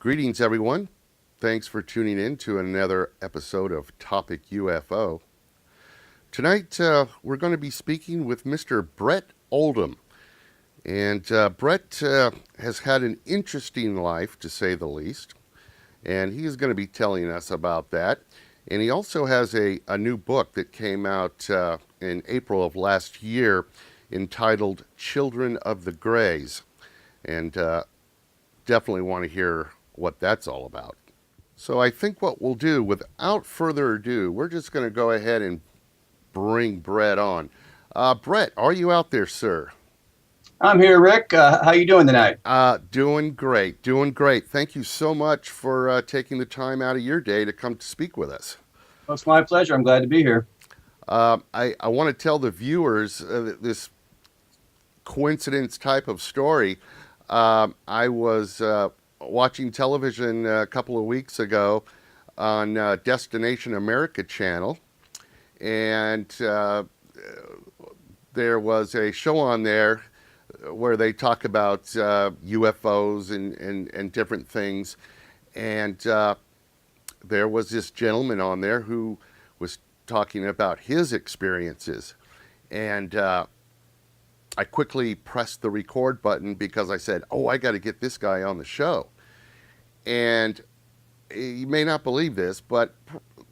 Greetings, everyone. Thanks for tuning in to another episode of Topic UFO. Tonight, we're going to be speaking with Mr. Bret Oldham. And Bret has had an interesting life, to say the least. And he is going to be telling us about that. And he also has a new book that came out in April of last year entitled Children of the Greys. And definitely want to hear what that's all about. So I think what we'll do, without further ado, we're just going to go ahead and bring Bret on. Bret, are you out there, sir? I'm here, Rick. How you doing tonight? Doing great, doing great. Thank you so much for taking the time out of your day to come to speak with us. Well, it's my pleasure. I'm glad to be here. I want to tell the viewers this coincidence type of story. I was watching television a couple of weeks ago on Destination America channel, and there was a show on there where they talk about UFOs and different things, and there was this gentleman on there who was talking about his experiences, and I quickly pressed the record button because I said, I got to get this guy on the show. And you may not believe this, but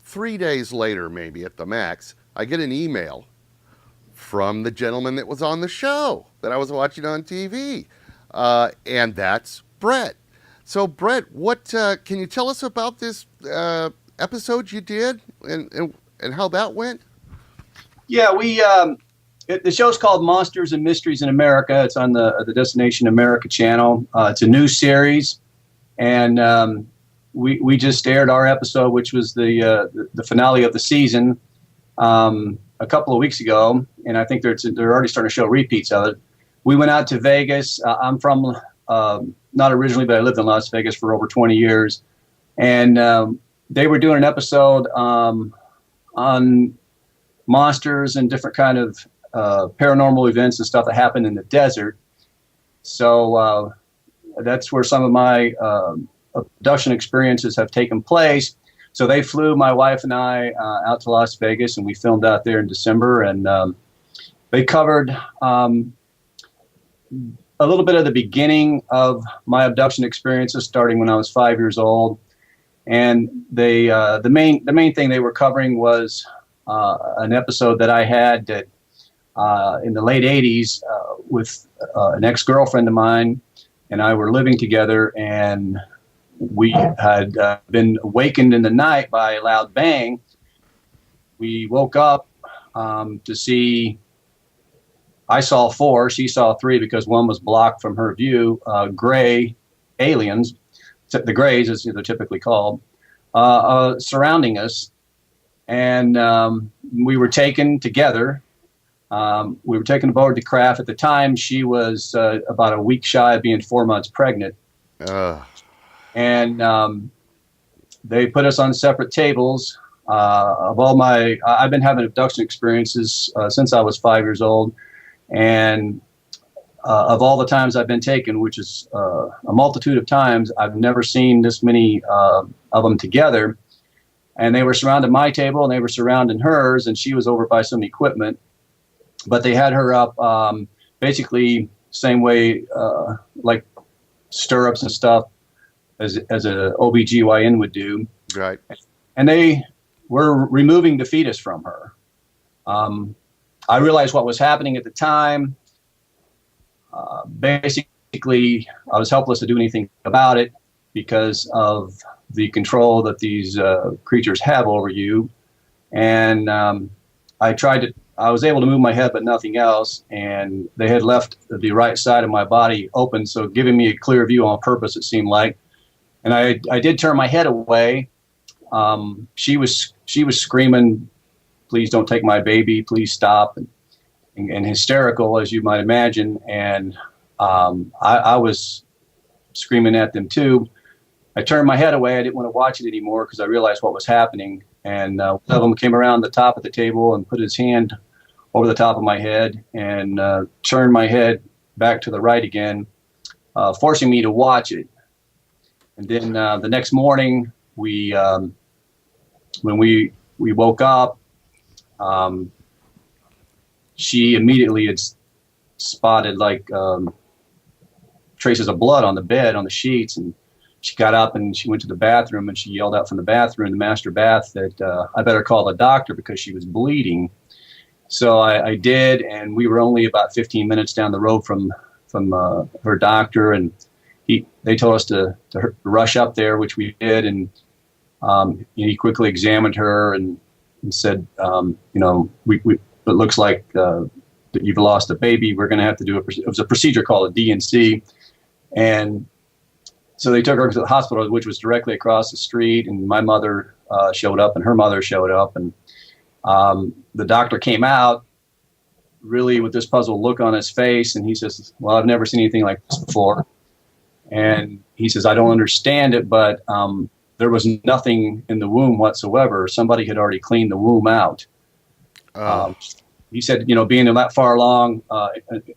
3 days later, maybe at the max, I get an email from the gentleman that was on the show that I was watching on TV. And that's Bret. So, Bret, what can you tell us about this episode you did and how that went? Yeah, the show's called Monsters and Mysteries in America. It's on the Destination America channel. It's a new series, and we just aired our episode, which was the finale of the season, a couple of weeks ago, and I think they're already starting to show repeats of it. We went out to Vegas. I'm from not originally, but I lived in Las Vegas for over 20 years, and they were doing an episode on monsters and different kind of paranormal events and stuff that happened in the desert. So that's where some of my abduction experiences have taken place. So they flew my wife and I out to Las Vegas, and we filmed out there in December. And they covered a little bit of the beginning of my abduction experiences, starting when I was 5 years old. And they the main thing they were covering was an episode that I had that in the late 80s with an ex-girlfriend of mine, and I were living together, and we had been awakened in the night by a loud bang. We woke up to see, I saw 4, she saw 3 because one was blocked from her view, gray aliens, the Greys as they're typically called, surrounding us. And we were taken together. We were taken aboard the craft. At the time, she was about a week shy of being 4 months pregnant. And they put us on separate tables. I've been having abduction experiences since I was 5 years old. And of all the times I've been taken, which is a multitude of times, I've never seen this many of them together. And they were surrounding my table, and they were surrounding hers, and she was over by some equipment. But they had her up basically same way, like stirrups and stuff, as a OBGYN would do. Right. And they were removing the fetus from her. I realized what was happening at the time. Basically, I was helpless to do anything about it because of the control that these creatures have over you. And I was able to move my head, but nothing else. And they had left the right side of my body open, so giving me a clear view on purpose, it seemed like. And I did turn my head away. She was screaming, "Please don't take my baby, please stop," and hysterical, as you might imagine. And I was screaming at them too. I turned my head away. I didn't want to watch it anymore because I realized what was happening. And one of them came around the top of the table and put his hand over the top of my head and turned my head back to the right again, forcing me to watch it. And then the next morning, when we woke up, um, she immediately had spotted like traces of blood on the bed, on the sheets, and she got up and she went to the bathroom and she yelled out from the bathroom, the master bath, that I better call the doctor because she was bleeding. So I did, and we were only about 15 minutes down the road from her doctor, and they told us to rush up there, which we did, and he quickly examined her and said, it looks like that you've lost a baby. We're going to have to do it was a procedure called a DNC, and so they took her to the hospital, which was directly across the street, and my mother showed up, and her mother showed up, and the doctor came out really with this puzzled look on his face, and he says, well, I've never seen anything like this before. And he says, I don't understand it, but there was nothing in the womb whatsoever. Somebody had already cleaned the womb out. He said, being that far along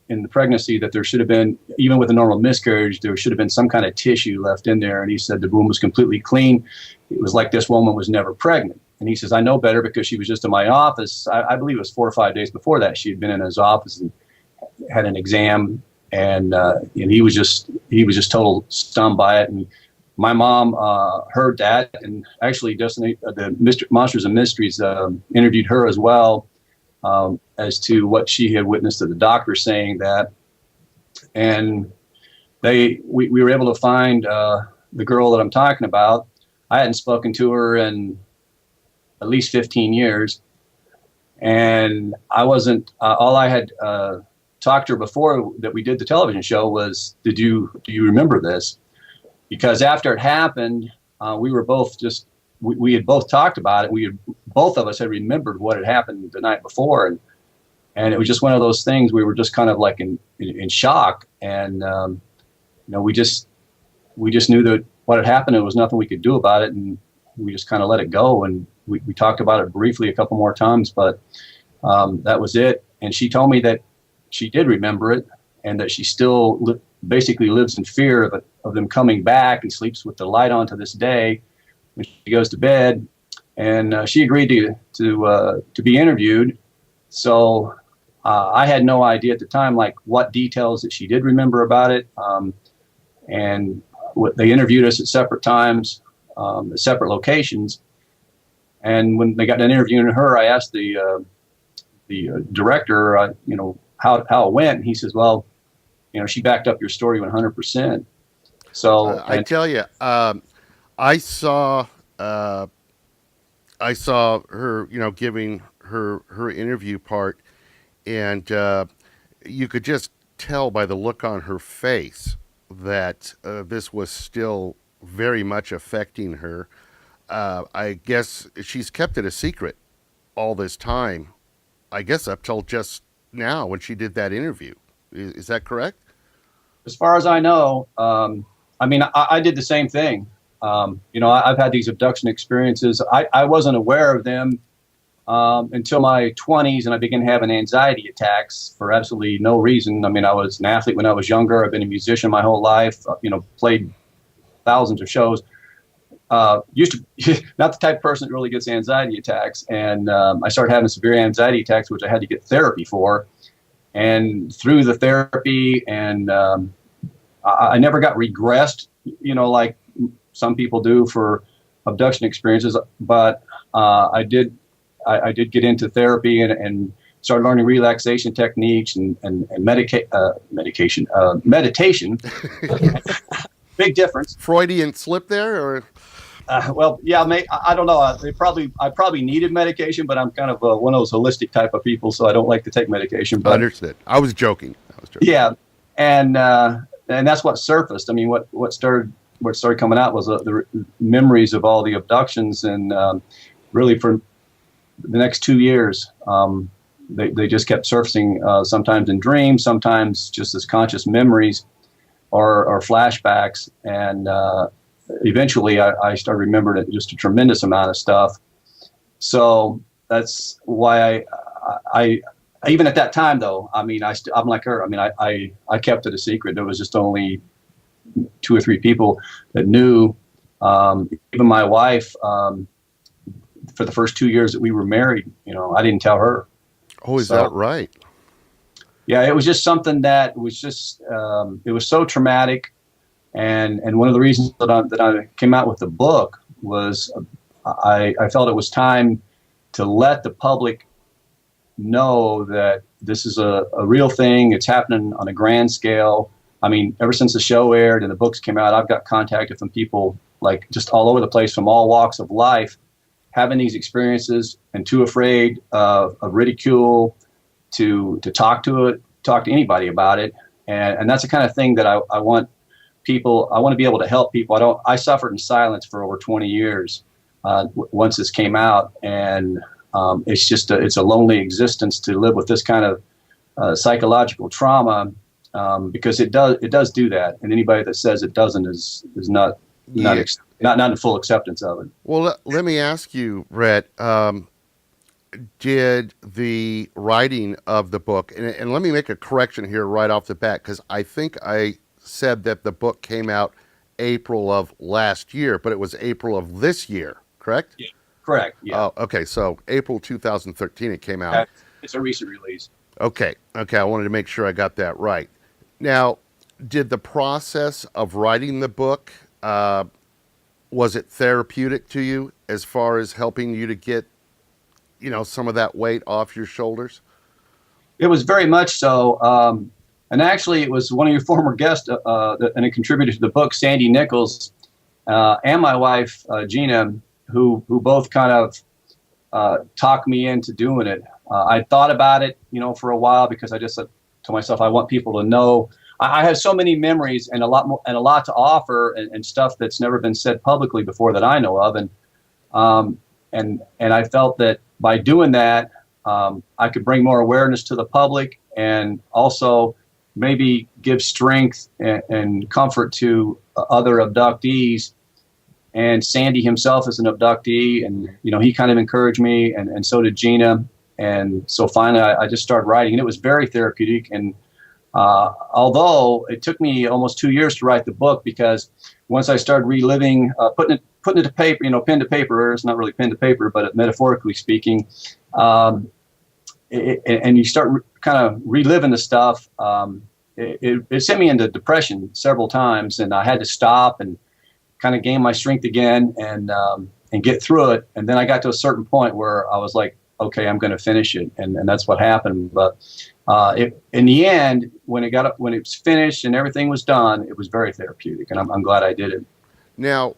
in the pregnancy, that there should have been, even with a normal miscarriage, there should have been some kind of tissue left in there. And he said the womb was completely clean. It was like this woman was never pregnant. And he says, I know better because she was just in my office. I believe it was 4 or 5 days before that. She had been in his office and had an exam. And he was just total stunned by it. And my mom heard that, and actually the Monsters and Mysteries interviewed her as well as to what she had witnessed to the doctor saying that. And we were able to find the girl that I'm talking about. I hadn't spoken to her in at least 15 years. And I wasn't, all I had talked to her before that we did the television show was, do you remember this? Because after it happened, we were both we had both talked about it. Both of us had remembered what had happened the night before. And it was just one of those things. We were just kind of like in shock. And, we just knew that what had happened, there was nothing we could do about it. And we just kind of let it go. And we talked about it briefly a couple more times, but that was it. And she told me that she did remember it, and that she still basically lives in fear of them coming back, and sleeps with the light on to this day when she goes to bed. And she agreed to be interviewed. So I had no idea at the time, like what details that she did remember about it. And they interviewed us at separate times, at separate locations. And when they got done interviewing her, I asked the director, how it went. And he says, well, she backed up your story 100%. So I tell you, I saw her, giving her interview part, and you could just tell by the look on her face that this was still very much affecting her. I guess she's kept it a secret all this time, I guess up till just now when she did that interview. Is that correct? As far as I know, I did the same thing. I've had these abduction experiences. I wasn't aware of them until my 20s, and I began having anxiety attacks for absolutely no reason. I was an athlete when I was younger. I've been a musician my whole life, played thousands of shows. Used to not the type of person that really gets anxiety attacks, and I started having severe anxiety attacks, which I had to get therapy for. And through the therapy, and I never got regressed, like some people do for abduction experiences. But I did get into therapy and started learning relaxation techniques and meditation. Big difference. Freudian slip there, or? Well, yeah, I don't know. I probably needed medication, but I'm kind of one of those holistic type of people, so I don't like to take medication. But, understood. I was joking. Yeah, and that's what surfaced. What started coming out was the memories of all the abductions, and really for the next 2 years, they just kept surfacing. Sometimes in dreams, sometimes just as conscious memories or flashbacks, and eventually I started remembering just a tremendous amount of stuff. So that's why I even at that time, though, I'm like her. I kept it a secret. There was just only 2 or 3 people that knew. Even my wife, for the first 2 years that we were married, I didn't tell her. Oh, is that right? Yeah, it was just something that was just, it was so traumatic. And one of the reasons that I came out with the book was I felt it was time to let the public know that this is a real thing. It's happening on a grand scale. I mean, ever since the show aired and the books came out, I've got contacted from people like just all over the place from all walks of life, having these experiences and too afraid of ridicule to talk to anybody about it. And that's the kind of thing that I want people. I want to be able to help people. I suffered in silence for over 20 years once this came out, and it's just it's a lonely existence to live with this kind of psychological trauma, because it does do that. And anybody that says it doesn't is not in full acceptance of it. Well, let me ask you, Bret. Did the writing of the book, and let me make a correction here right off the bat, because I think I said that the book came out April of last year, but it was April of this year, correct? Yeah, correct. Yeah. Oh, okay. So April 2013 it came out. It's a recent release. Okay. I wanted to make sure I got that right. Now, did the process of writing the book, was it therapeutic to you as far as helping you to get, some of that weight off your shoulders? It was very much so. And actually, it was one of your former guests and a contributor to the book, Sandy Nichols, and my wife, Gina, who both kind of talked me into doing it. I thought about it, for a while, because I just told myself I want people to know. I have so many memories and a lot more, and a lot to offer, and stuff that's never been said publicly before that I know of. And I felt that by doing that, I could bring more awareness to the public, and also maybe give strength and comfort to other abductees. And Sandy himself is an abductee, and he kind of encouraged me, and so did Gina. And so finally, I just started writing, and it was very therapeutic. And although it took me almost 2 years to write the book, because once I started reliving, putting it to paper, pen to paper. It's not really pen to paper, but metaphorically speaking, and you start kind of reliving the stuff. It sent me into depression several times, and I had to stop and kind of gain my strength again and get through it. And then I got to a certain point where I was like, okay, I'm going to finish it, and that's what happened. But in the end, when it was finished and everything was done, it was very therapeutic, and I'm glad I did it. Now,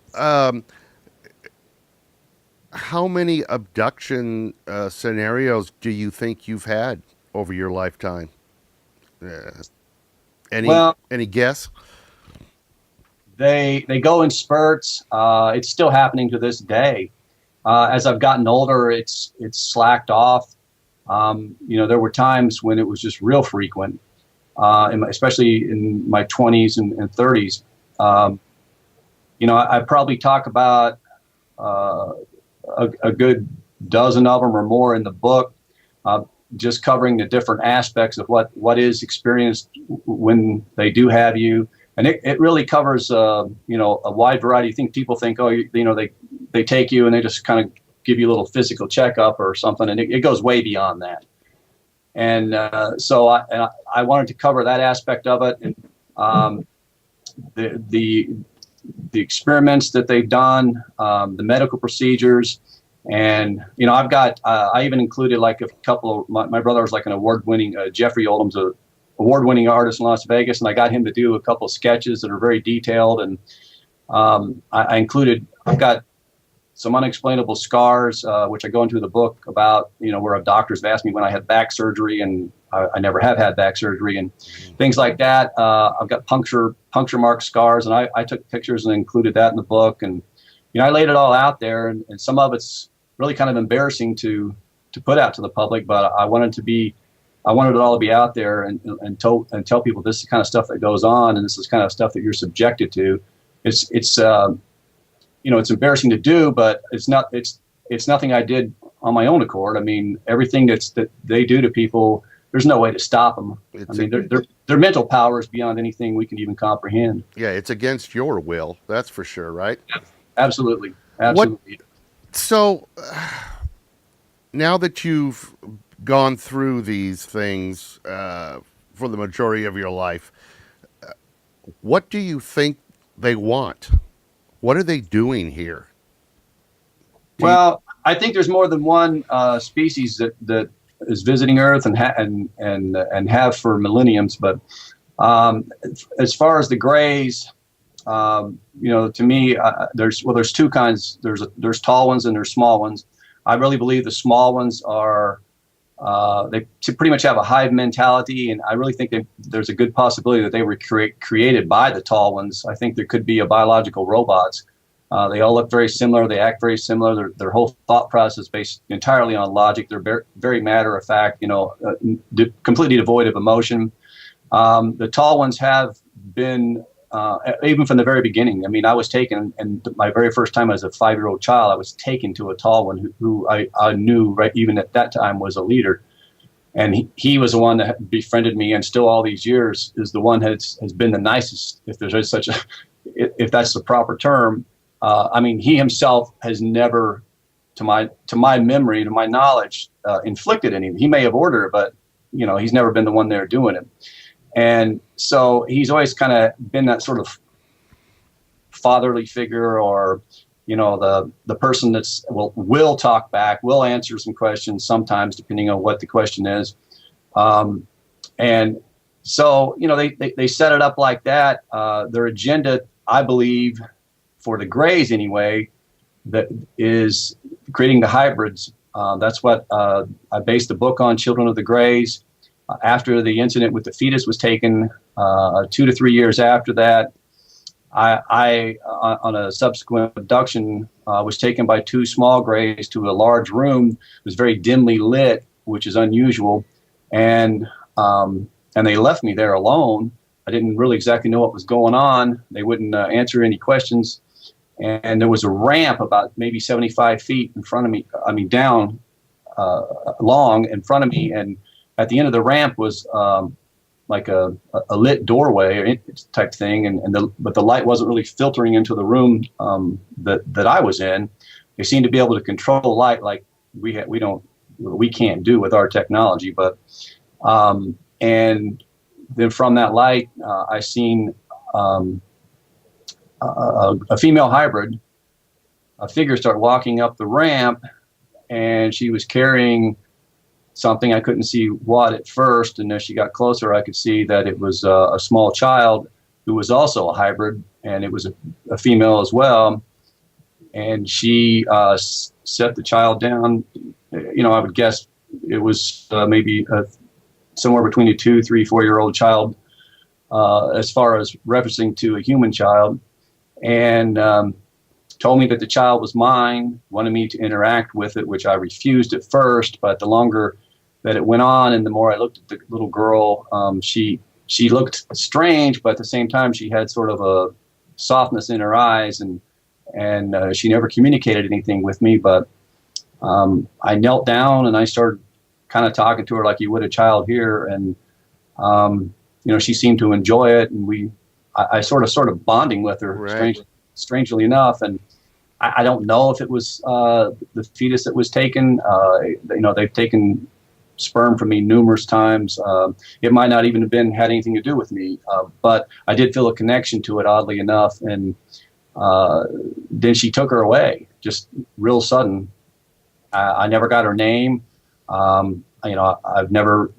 how many abduction scenarios do you think you've had over your lifetime? Any guess? They go in spurts. It's still happening to this day. As I've gotten older, it's slacked off. There were times when it was just real frequent, especially in my 20s and 30s. I probably talk about a good dozen of them or more in the book, just covering the different aspects of what is experienced when they do have you. And it really covers, a wide variety of things. People think, they take you and they just kind of give you a little physical checkup or something, and it goes way beyond that. And so I wanted to cover that aspect of it, and the experiments that they've done, the medical procedures, and I've got I even included like a couple of my brother was like an award-winning Jeffrey Oldham's a award-winning artist in Las Vegas, and I got him to do a couple of sketches that are very detailed, and I've got some unexplainable scars, which I go into the book about, where doctors have asked me when I had back surgery, and I never have had back surgery, and things like that. I've got puncture mark scars, and I took pictures and included that in the book, and I laid it all out there, and some of it's really kind of embarrassing to put out to the public, but I wanted it all to be out there and tell people this is the kind of stuff that goes on, and this is the kind of stuff that you're subjected to. It's embarrassing to do, but it's nothing I did on my own accord. I mean, everything that they do to people there's no way to stop them. I It's mean, their mental power is beyond anything we can even comprehend. yeah, it's against your will. That's for sure, right? Absolutely, What absolutely. so now that you've gone through these things for the majority of your life, what do you think they want? What are they doing here? Well, I think there's more than one species that is visiting Earth and have for millenniums. But as far as the Greys, to me, there's two kinds. There's tall ones and there's small ones. I really believe the small ones are they pretty much have a hive mentality, and I really think there's a good possibility that they were created by the tall ones. I think there could be a biological robots. They all look very similar. They act very similar. Their whole thought process is based entirely on logic. They're very, very matter of fact, completely devoid of emotion. The tall ones have been, even from the very beginning. I mean, I was taken, and my very first time as a 5-year-old child, I was taken to a tall one who I knew right even at that time was a leader. And he was the one that befriended me, and still all these years is the one has been the nicest, if there's such a, if that's the proper term. I mean, he himself has never, to my memory, to my knowledge, inflicted any. He may have ordered, but he's never been the one there doing it. And so he's always kind of been that sort of fatherly figure, or the person that's will talk back, will answer some questions sometimes, depending on what the question is. And so they set it up like that. Their agenda, I believe, for the Greys anyway, that is creating the hybrids. That's what I based the book on, Children of the Greys. After the incident with the fetus was taken, 2 to 3 years after that, I on a subsequent abduction, was taken by 2 small Greys to a large room. It was very dimly lit, which is unusual, and they left me there alone. I didn't really exactly know what was going on. They wouldn't answer any questions. And there was a ramp about maybe 75 feet in front of me, down long in front of me. And at the end of the ramp was like a lit doorway type thing. But the light wasn't really filtering into the room that I was in. They seemed to be able to control light like we can't do with our technology. But and then from that light, I seen a female hybrid, a figure start walking up the ramp, and she was carrying something. I couldn't see what at first, and as she got closer, I could see that it was a small child who was also a hybrid, and it was a female as well. And she set the child down. I would guess it was maybe somewhere between a 2, 3, 4-year-old child, as far as referencing to a human child. And told me that the child was mine, wanted me to interact with it, which I refused at first. But the longer that it went on, and the more I looked at the little girl, she looked strange, but at the same time she had sort of a softness in her eyes, and she never communicated anything with me. But I knelt down and I started kind of talking to her like you would a child here, and she seemed to enjoy it, and I sort of bonding with her, right. strangely enough. And I don't know if it was the fetus that was taken. They've taken sperm from me numerous times. It might not even have had anything to do with me, but I did feel a connection to it, oddly enough. And then she took her away, just real sudden. I never got her name. I've never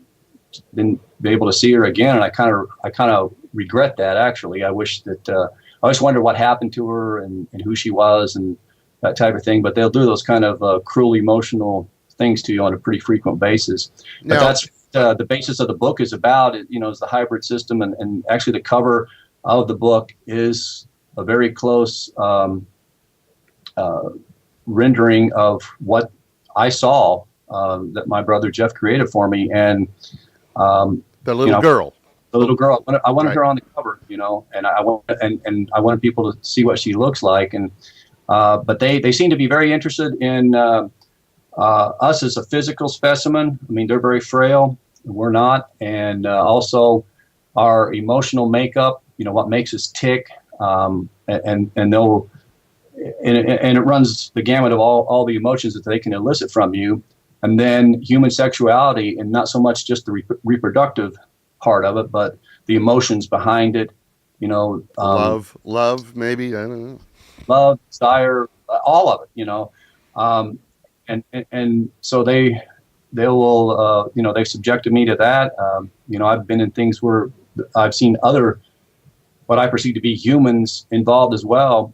been able to see her again, and I kind of regret that, actually. I wish that I always wonder what happened to her and who she was and that type of thing. But they'll do those kind of cruel emotional things to you on a pretty frequent basis. But that's the basis of the book is about. Is the hybrid system, and actually the cover of the book is a very close rendering of what I saw that my brother Jeff created for me. And the little girl. The little girl. I wanted right. her on the cover, and I wanted people to see what she looks like. And but they seem to be very interested in us as a physical specimen. I mean, they're very frail. we're not, and also our emotional makeup. What makes us tick, and they'll and it runs the gamut of all the emotions that they can elicit from you, and then human sexuality, and not so much just the reproductive part of it, but the emotions behind it. Love, maybe, I don't know. Love, desire, all of it. And so they will they've subjected me to that. I've been in things where I've seen other what I perceive to be humans involved as well,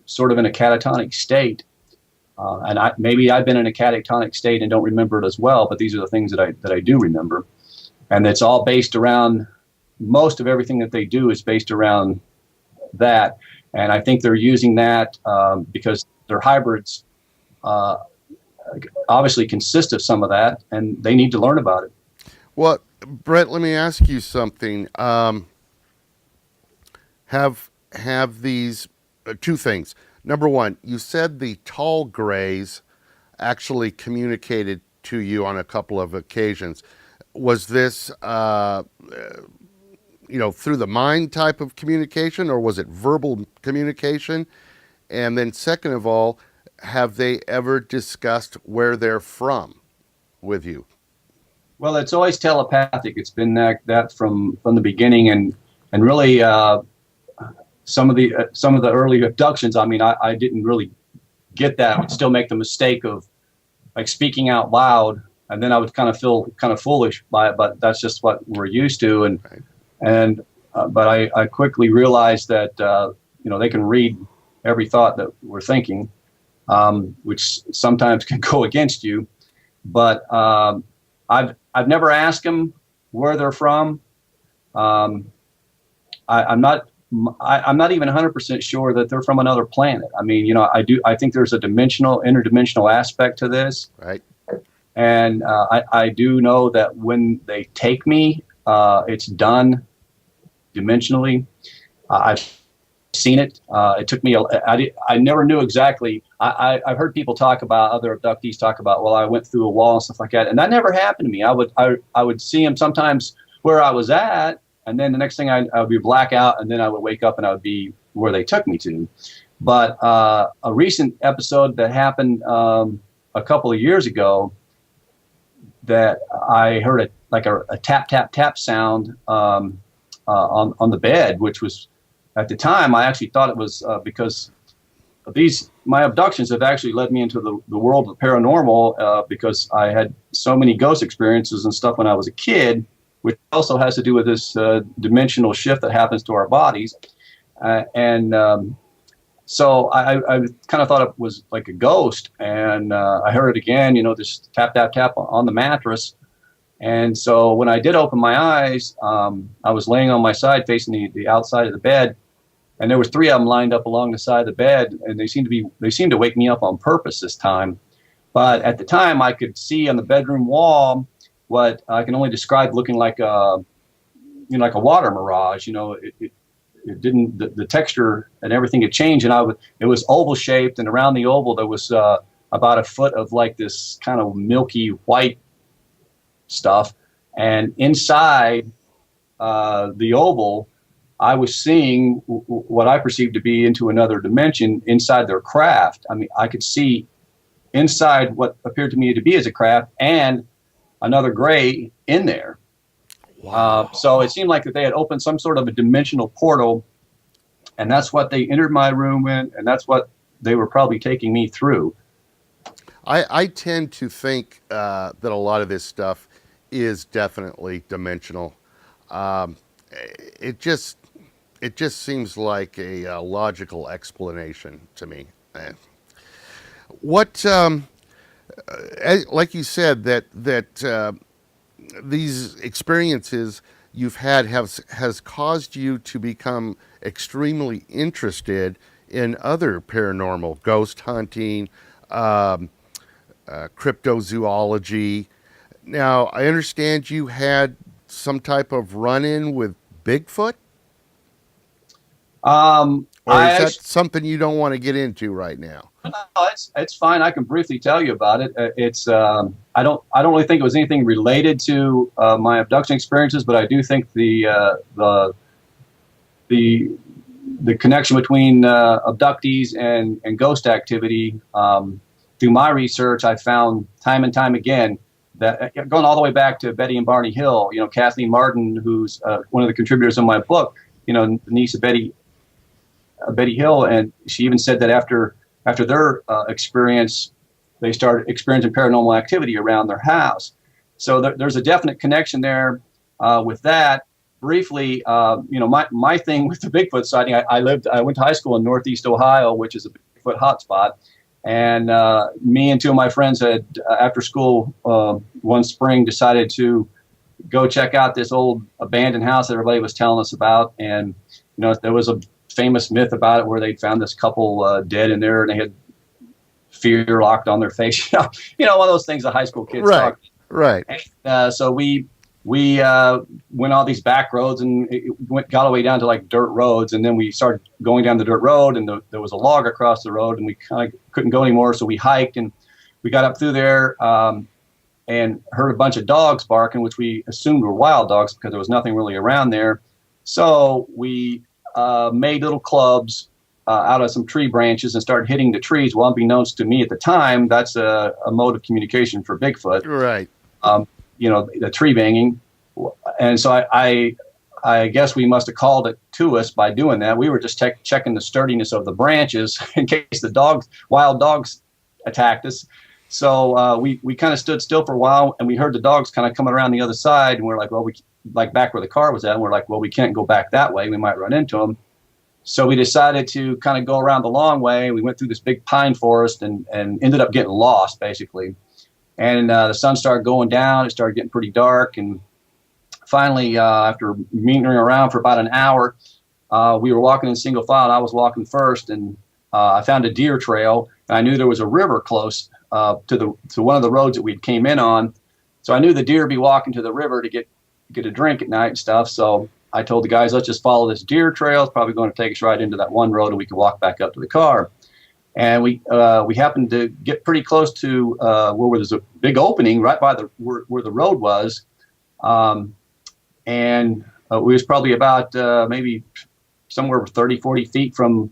sort of in a catatonic state. And maybe I've been in a catatonic state and don't remember it as well, but these are the things that I do remember. And it's all based around, most of everything that they do is based around that. And I think they're using that because their hybrids obviously consist of some of that, and they need to learn about it. Well, Brett, let me ask you something. Have these two things. Number one, you said the tall grays actually communicated to you on a couple of occasions. Was this, through the mind type of communication, or was it verbal communication? And then second of all, have they ever discussed where they're from with you? Well, it's always telepathic. It's been that from the beginning, and really some of the early abductions. I mean, I didn't really get that. I would still make the mistake of like speaking out loud, and then I would kind of feel kind of foolish by it. But that's just what we're used to, but I quickly realized that they can read every thought that we're thinking, which sometimes can go against you. But I've never asked them where they're from. I'm not even 100% sure that they're from another planet. I mean, I think there's a interdimensional aspect to this. Right. And I do know that when they take me, it's done dimensionally. I've seen it. It took me. I never knew exactly. I've heard people talk about, other abductees talk about, well, I went through a wall and stuff like that, and that never happened to me. I would see them sometimes where I was at, and then the next thing I would be blackout, and then I would wake up and I would be where they took me to. But a recent episode that happened a couple of years ago, that I heard a tap tap tap sound on the bed, which was, at the time, I actually thought it was because my abductions have actually led me into the world of paranormal, because I had so many ghost experiences and stuff when I was a kid, which also has to do with this dimensional shift that happens to our bodies. So I kind of thought it was like a ghost, and I heard it again, this tap, tap, tap on the mattress. And so when I did open my eyes, I was laying on my side facing the outside of the bed, and there was three of them lined up along the side of the bed, and they seemed to wake me up on purpose this time. But at the time, I could see on the bedroom wall what I can only describe looking like a water mirage. It didn't, the texture and everything had changed, and it was oval shaped, and around the oval there was about a foot of like this kind of milky white stuff, and inside the oval, I was seeing what I perceived to be into another dimension inside their craft. I mean, I could see inside what appeared to me to be as a craft and another gray in there. Wow. So it seemed like that they had opened some sort of a dimensional portal, and that's what they entered my room in, and that's what they were probably taking me through. I tend to think that a lot of this stuff is definitely dimensional. It just seems like a logical explanation to me. What, like you said, that these experiences you've had has caused you to become extremely interested in other paranormal, ghost hunting, cryptozoology. Now, I understand you had some type of run-in with Bigfoot? Or is that something you don't want to get into right now? No, it's fine. I can briefly tell you about it. It's I don't really think it was anything related to my abduction experiences, but I do think the the connection between abductees and ghost activity. Through my research, I found time and time again that going all the way back to Betty and Barney Hill, Kathleen Martin, who's one of the contributors in my book, the niece of Betty Hill, and she even said that after their experience, they started experiencing paranormal activity around their house. So there's a definite connection there with that. Briefly, my thing with the Bigfoot sighting, I went to high school in Northeast Ohio, which is a Bigfoot hotspot, and me and two of my friends had after school one spring decided to go check out this old abandoned house that everybody was telling us about, and there was a famous myth about it where they found this couple dead in there and they had fear locked on their face. One of those things that high school kids talk. Right. And, so we went all these back roads and got all the way down to like dirt roads, and then we started going down the dirt road, and there was a log across the road, and we kind of couldn't go anymore, so we hiked and we got up through there and heard a bunch of dogs barking, which we assumed were wild dogs because there was nothing really around there. So we made little clubs out of some tree branches and started hitting the trees. Well, unbeknownst to me at the time, that's a mode of communication for Bigfoot. Right. The tree banging. And so I guess we must have called it to us by doing that. We were just checking the sturdiness of the branches in case the wild dogs attacked us. So we kind of stood still for a while, and we heard the dogs kind of coming around the other side, and we're like, well, like back where the car was at, and we're like, well, we can't go back that way. We might run into them. So we decided to kind of go around the long way. We went through this big pine forest and ended up getting lost, basically. And the sun started going down. It started getting pretty dark. And finally, after meandering around for about an hour, we were walking in single file. And I was walking first, and I found a deer trail. And I knew there was a river close to one of the roads that we came in on. So I knew the deer would be walking to the river to get a drink at night and stuff. So I told the guys, let's just follow this deer trail. It's probably going to take us right into that one road, and we can walk back up to the car. And we happened to get pretty close to where there's a big opening right by where the road was. And we was probably about maybe somewhere 30, 40 feet from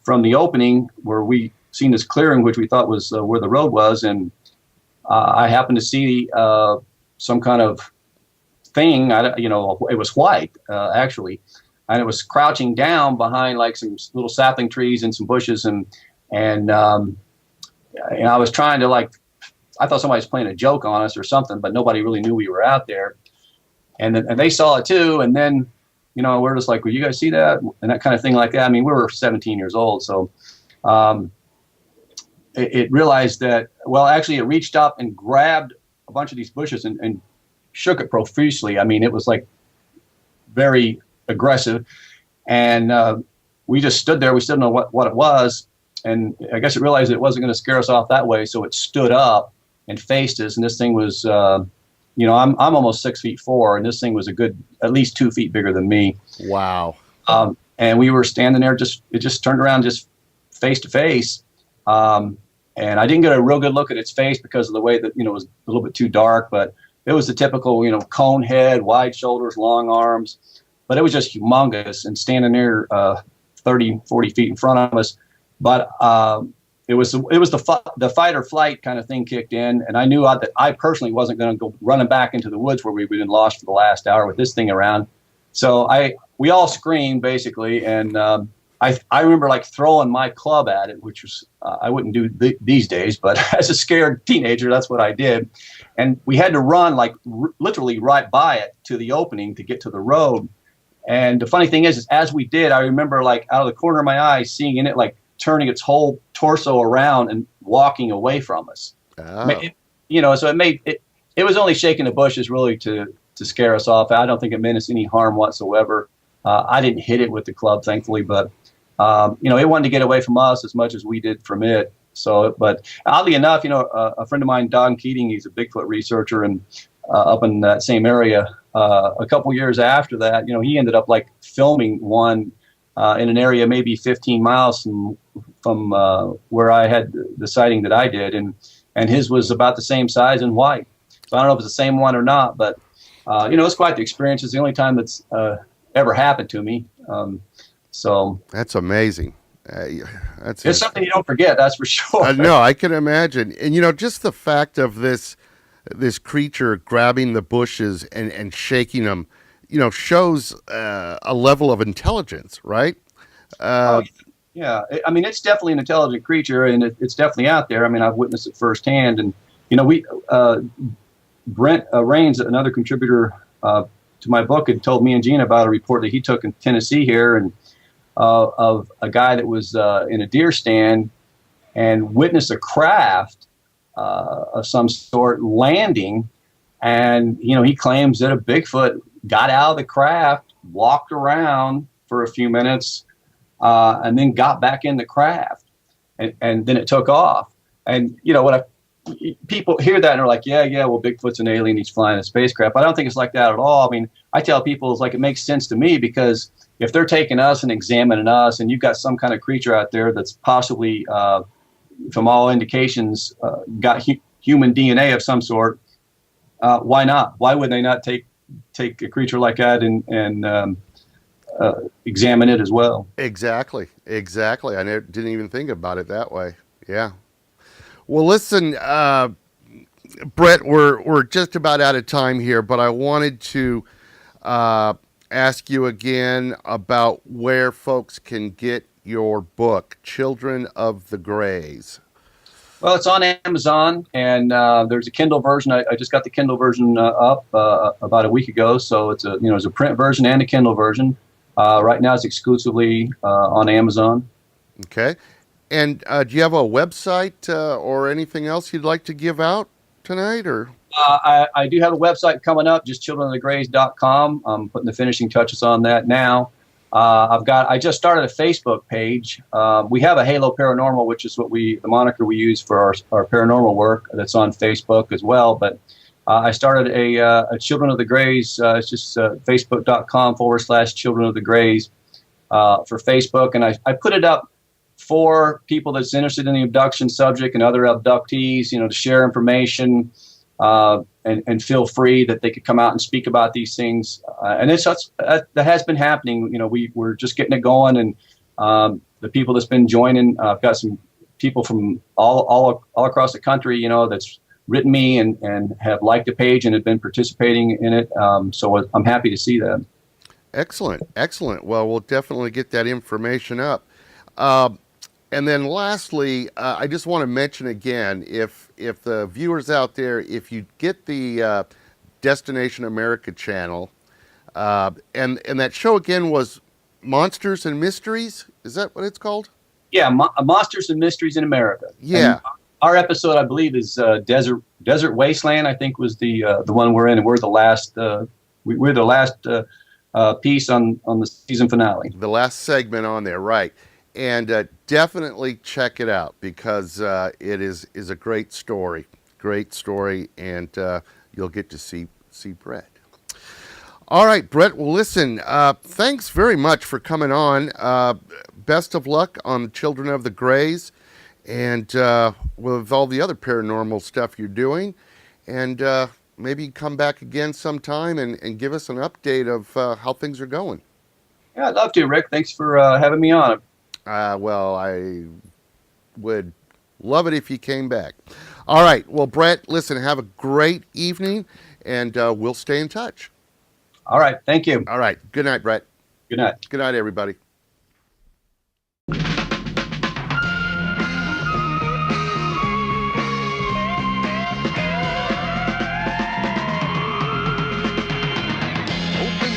the opening where we seen this clearing, which we thought was where the road was. And I happened to see some kind of thing. It was white, actually. And it was crouching down behind like some little sapling trees and some bushes. And I was trying to I thought somebody was playing a joke on us or something, but nobody really knew we were out there. And they saw it too. And then, we're just like, well, you guys see that? And that kind of thing like that. I mean, we were 17 years old. So it realized that, well, actually it reached up and grabbed a bunch of these bushes and shook it profusely. I mean, it was like very aggressive. And we just stood there. We still didn't know what it was. And I guess it realized it wasn't going to scare us off that way. So it stood up and faced us. And this thing was, I'm almost 6'4", and this thing was a good, at least 2 feet bigger than me. Wow. And we were standing there, it just turned around just face to face. And I didn't get a real good look at its face because of the way that, it was a little bit too dark, but it was the typical, cone head, wide shoulders, long arms, but it was just humongous and standing there 30, 40 feet in front of us. But it was the fight or flight kind of thing kicked in, and I knew that I personally wasn't going to go running back into the woods where we'd been lost for the last hour with this thing around. So we all screamed basically, and I remember throwing my club at it, which was I wouldn't do these days, but as a scared teenager, that's what I did. And we had to run literally right by it to the opening to get to the road. And the funny thing is as we did, I remember out of the corner of my eye seeing in it turning its whole torso around and walking away from us. Oh. So it was only shaking the bushes really to scare us off. I don't think it meant us any harm whatsoever. I didn't hit it with the club, thankfully, but it wanted to get away from us as much as we did from it. So, but oddly enough, a friend of mine, Don Keating, he's a Bigfoot researcher and up in that same area. A couple years after that, he ended up filming one in an area maybe 15 miles from where I had the sighting that I did, and his was about the same size and white. So I don't know if it's the same one or not, but it's quite the experience. It's the only time that's ever happened to me. So That's amazing. That's it's something you don't forget, that's for sure. no, I can imagine. And just the fact of this creature grabbing the bushes and shaking them, shows a level of intelligence, right? Oh, yeah. I mean, it's definitely an intelligent creature, and it's definitely out there. I mean, I've witnessed it firsthand, and we Brent Rains, another contributor to my book, had told me and Gene about a report that he took in Tennessee here, and of a guy that was in a deer stand and witnessed a craft of some sort landing, and he claims that a Bigfoot got out of the craft, walked around for a few minutes, and then got back in the craft, and then it took off. And people hear that and are like, yeah, well, Bigfoot's an alien, he's flying a spacecraft. I don't think it's like that at all. I mean, I tell people it's like, it makes sense to me, because if they're taking us and examining us, and you've got some kind of creature out there that's possibly, from all indications, got human DNA of some sort, why not? Why would they not take a creature like that and examine it as well? Exactly. I didn't even think about it that way. Yeah. Well, listen, Bret, we're just about out of time here, but I wanted to ask you again about where folks can get your book, Children of the Greys. Well, it's on Amazon, and there's a Kindle version. I just got the Kindle version up about a week ago, so it's there's a print version and a Kindle version. Right now, it's exclusively on Amazon. Okay. And do you have a website or anything else you'd like to give out tonight, or? I do have a website coming up, just childrenofthegrays.com. I'm putting the finishing touches on that now. I just started a Facebook page. We have a Halo Paranormal, which is the moniker we use for our paranormal work. That's on Facebook as well. But I started a Children of the Greys. It's just facebook.com/Children of the Greys for Facebook. And I put it up for people that's interested in the abduction subject and other abductees, to share information, and feel free that they could come out and speak about these things. And that has been happening. We're just getting it going, and the people that's been joining, I've got some people from all across the country, that's written me and have liked the page and have been participating in it. So I'm happy to see that. Excellent. Well, we'll definitely get that information up. And then lastly, I just want to mention again, if the viewers out there, if you get the Destination America channel, and that show again was Monsters and Mysteries, is that what it's called? Yeah, Monsters and Mysteries in America. Yeah. And our episode, I believe, is Desert Wasteland. I think was the one we're in, and we're the last piece on the season finale. The last segment on there, right? And definitely check it out, because it is a great story, and you'll get to see Bret. All right, Bret. Well, listen, thanks very much for coming on. Best of luck on Children of the Greys, and with all the other paranormal stuff you're doing, and maybe come back again sometime and give us an update of how things are going. Yeah, I'd love to, Rick. Thanks for having me on. Well, I would love it if you came back. All right. Well, Bret, listen, have a great evening, and we'll stay in touch. All right. Thank you. All right. Good night, Bret. Good night. Good night, everybody. Open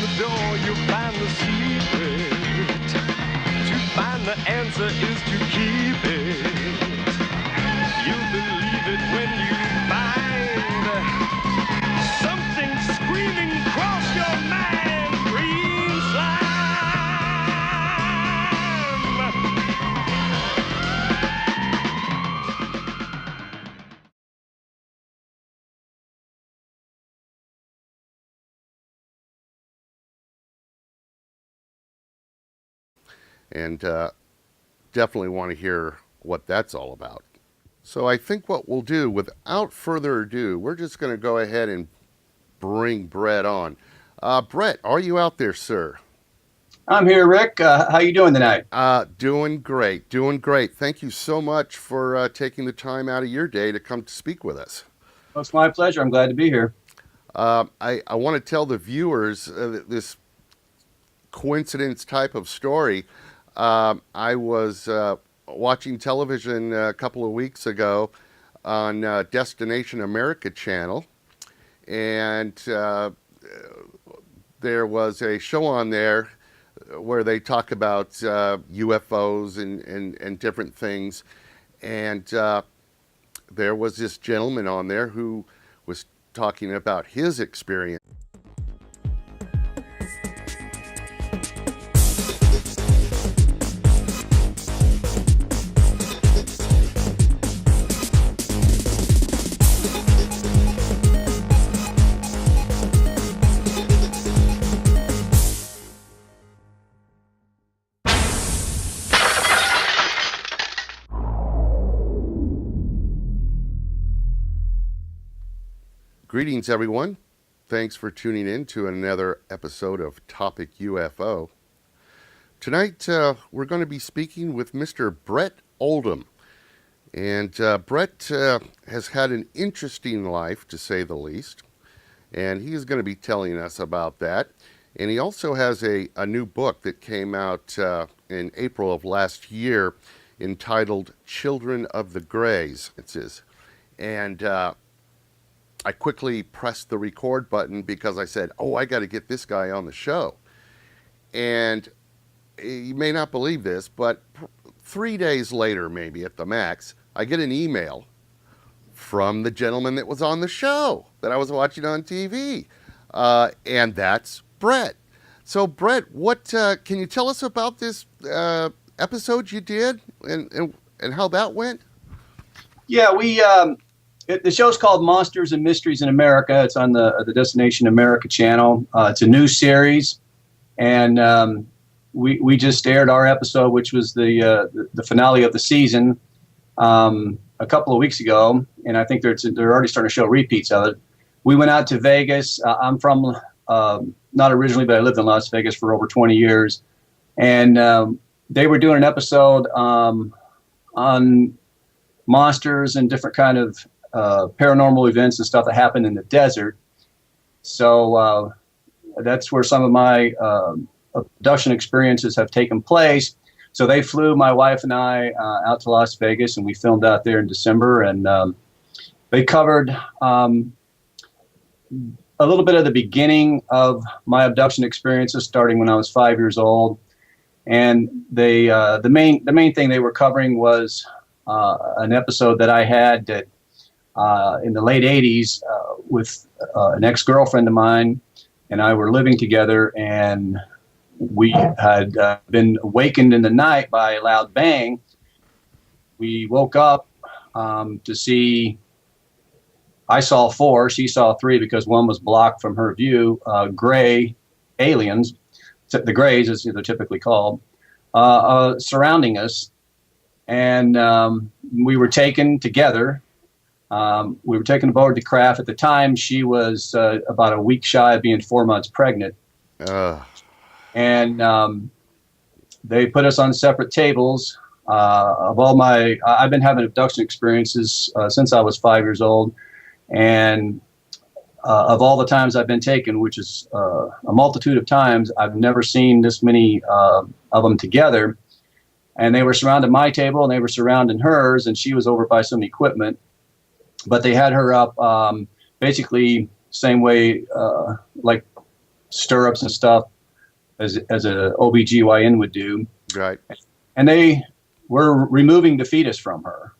the door, you'll find the secret. To find the answer is to keep it. You'll believe it when you find something screaming across your mind. Green slime. and definitely want to hear what that's all about. So I think what we'll do, without further ado, we're just going to go ahead and bring Bret on. Bret, are you out there, sir? I'm here, Rick. How you doing tonight? Doing great, doing great. Thank you so much for taking the time out of your day to come to speak with us. Well, it's my pleasure. I'm glad to be here. I want to tell the viewers this coincidence type of story. I was watching television a couple of weeks ago on Destination America channel, and there was a show on there where they talk about UFOs and different things, and there was this gentleman on there who was talking about his experience. Greetings, everyone. Thanks for tuning in to another episode of Topic UFO. Tonight, we're going to be speaking with Mr. Bret Oldham. And Bret has had an interesting life, to say the least. And he is going to be telling us about that. And he also has a new book that came out in April of last year entitled Children of the Greys, it says. And I quickly pressed the record button because I said, oh, I got to get this guy on the show. And you may not believe this, but 3 days later, maybe at the max, I get an email from the gentleman that was on the show that I was watching on TV. And that's Bret. So, Bret, what can you tell us about this episode you did and how that went? Yeah, the show's called Monsters and Mysteries in America. It's on the Destination America channel. It's a new series, and we just aired our episode, which was the finale of the season, a couple of weeks ago, and I think they're already starting to show repeats of it. We went out to Vegas. I'm from not originally, but I lived in Las Vegas for over 20 years, and they were doing an episode on monsters and different kind of paranormal events and stuff that happened in the desert. So that's where some of my abduction experiences have taken place. So they flew my wife and I out to Las Vegas, and we filmed out there in December. And they covered a little bit of the beginning of my abduction experiences, starting when I was 5 years old. And they the main thing they were covering was an episode that I had that in the late 80s with an ex-girlfriend of mine, and I were living together, and we had been awakened in the night by a loud bang. We woke up to see, I saw 4, she saw 3 because one was blocked from her view, gray aliens, the Greys as they're typically called, surrounding us. And we were taken together. We were taken aboard the craft. At the time, she was about a week shy of being 4 months pregnant. And they put us on separate tables. I've been having abduction experiences since I was 5 years old. And of all the times I've been taken, which is a multitude of times, I've never seen this many of them together. And they were surrounding my table, and they were surrounding hers, and she was over by some equipment. But they had her up basically same way, like stirrups and stuff, as a OBGYN would do. Right. And they were removing the fetus from her.